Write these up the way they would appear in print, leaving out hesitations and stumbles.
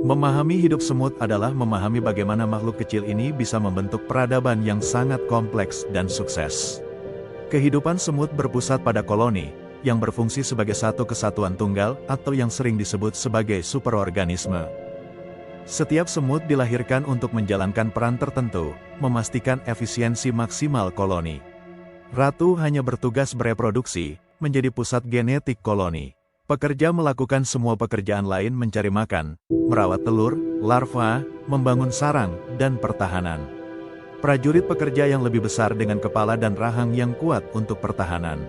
Memahami hidup semut adalah memahami bagaimana makhluk kecil ini bisa membentuk peradaban yang sangat kompleks dan sukses. Kehidupan semut berpusat pada koloni, yang berfungsi sebagai satu kesatuan tunggal atau yang sering disebut sebagai superorganisme. Setiap semut dilahirkan untuk menjalankan peran tertentu, memastikan efisiensi maksimal koloni. Ratu hanya bertugas bereproduksi, menjadi pusat genetik koloni. Pekerja melakukan semua pekerjaan lain mencari makan, merawat telur, larva, membangun sarang, dan pertahanan. Prajurit pekerja yang lebih besar dengan kepala dan rahang yang kuat untuk pertahanan.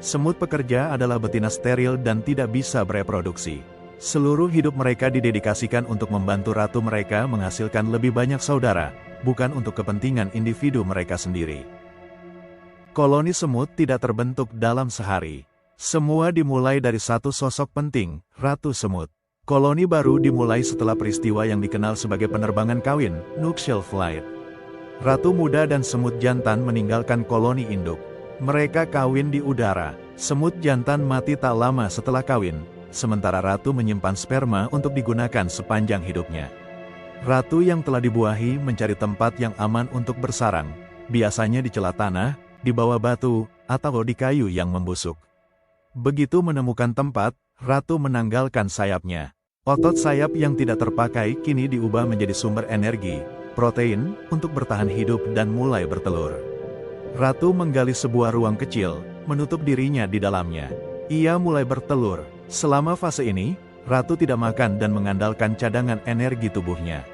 Semut pekerja adalah betina steril dan tidak bisa bereproduksi. Seluruh hidup mereka didedikasikan untuk membantu ratu mereka menghasilkan lebih banyak saudara, bukan untuk kepentingan individu mereka sendiri. Koloni semut tidak terbentuk dalam sehari. Semua dimulai dari satu sosok penting, Ratu Semut. Koloni baru dimulai setelah peristiwa yang dikenal sebagai penerbangan kawin, nuptial flight. Ratu muda dan semut jantan meninggalkan koloni induk. Mereka kawin di udara. Semut jantan mati tak lama setelah kawin, sementara ratu menyimpan sperma untuk digunakan sepanjang hidupnya. Ratu yang telah dibuahi mencari tempat yang aman untuk bersarang, biasanya di celah tanah, di bawah batu, atau di kayu yang membusuk. Begitu menemukan tempat, ratu menanggalkan sayapnya. Otot sayap yang tidak terpakai kini diubah menjadi sumber energi, protein, untuk bertahan hidup dan mulai bertelur. Ratu menggali sebuah ruang kecil, menutup dirinya di dalamnya. Ia mulai bertelur. Selama fase ini, ratu tidak makan dan mengandalkan cadangan energi tubuhnya.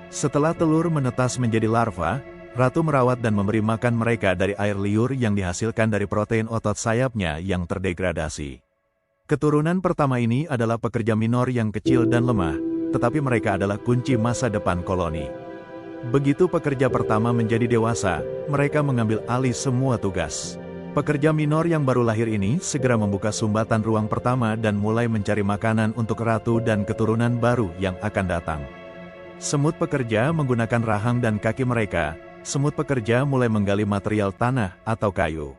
Setelah telur menetas menjadi larva, ratu merawat dan memberi makan mereka dari air liur yang dihasilkan dari protein otot sayapnya yang terdegradasi. Keturunan pertama ini adalah pekerja minor yang kecil dan lemah, tetapi mereka adalah kunci masa depan koloni. Begitu pekerja pertama menjadi dewasa, mereka mengambil alih semua tugas. Pekerja minor yang baru lahir ini segera membuka sumbatan ruang pertama dan mulai mencari makanan untuk ratu dan keturunan baru yang akan datang. Semut pekerja menggunakan rahang dan kaki mereka. Semut pekerja mulai menggali material tanah atau kayu.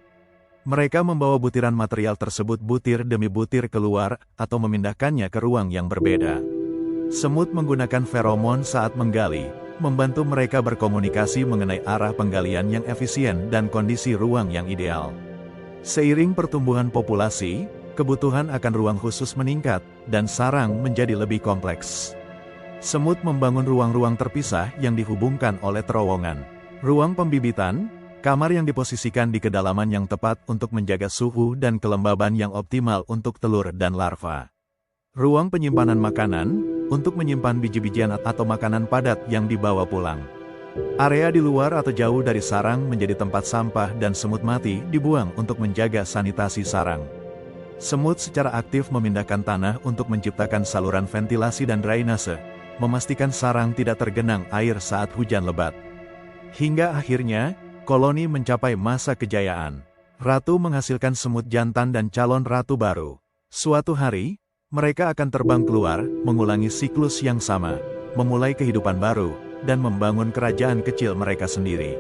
Mereka membawa butiran material tersebut butir demi butir keluar atau memindahkannya ke ruang yang berbeda. Semut menggunakan feromon saat menggali, membantu mereka berkomunikasi mengenai arah penggalian yang efisien dan kondisi ruang yang ideal. Seiring pertumbuhan populasi, kebutuhan akan ruang khusus meningkat, dan sarang menjadi lebih kompleks. Semut membangun ruang-ruang terpisah yang dihubungkan oleh terowongan. Ruang pembibitan, kamar yang diposisikan di kedalaman yang tepat untuk menjaga suhu dan kelembaban yang optimal untuk telur dan larva. Ruang penyimpanan makanan, untuk menyimpan biji-bijian atau makanan padat yang dibawa pulang. Area di luar atau jauh dari sarang menjadi tempat sampah dan semut mati dibuang untuk menjaga sanitasi sarang. Semut secara aktif memindahkan tanah untuk menciptakan saluran ventilasi dan drainase, memastikan sarang tidak tergenang air saat hujan lebat. Hingga akhirnya, koloni mencapai masa kejayaan. Ratu menghasilkan semut jantan dan calon ratu baru. Suatu hari, mereka akan terbang keluar, mengulangi siklus yang sama, memulai kehidupan baru, dan membangun kerajaan kecil mereka sendiri.